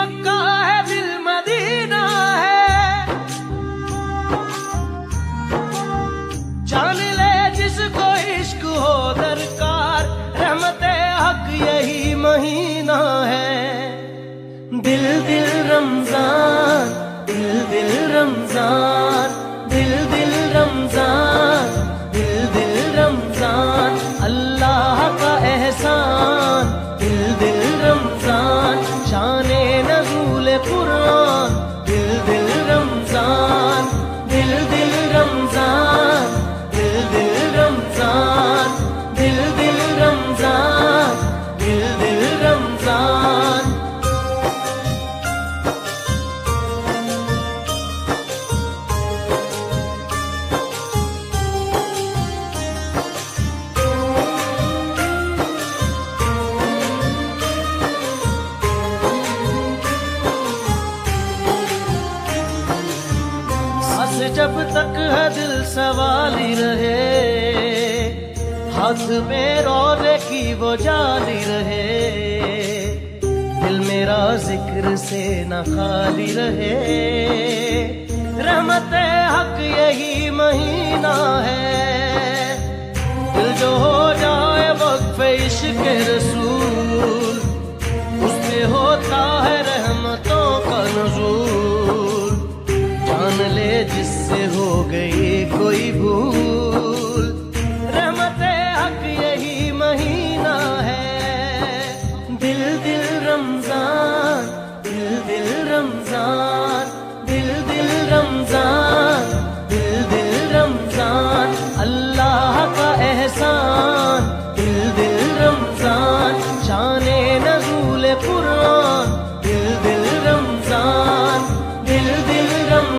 मक्का है, दिल मदीना है। जान ले जिसको इश्क हो दरकार, रहमते हक यही महीना है। दिल दिल रमजान, दिल दिल रमजान, दिल दिल रमजान, दिल दिल रमजान, अल्लाह का एहसान। दिल दिल रमजान, शाने नज़ूल कुरान। दिल दिल रमजान, दिल दिल रमजान, दिल दिल रमजान, दिल दिल रमजान, दिल दिल रमजान। जब तक है दिल सवाली रहे, हाथ में रोज़े की वो जाली रहे। दिल मेरा जिक्र से न खाली रहे, रहमते हक यही महीना है। दिल जो हो जाए वक्फ़े इश्क़ रसूल, उसमें होता है रहमतों का नुज़ूल। जान ले जिससे हो गई कोई भूल, रहमते हक यही महीना है। दिल दिल रमजान, दिल दिल रमजान, दिल दिल रमजान, दिल दिल रमजान, अल्लाह का एहसान।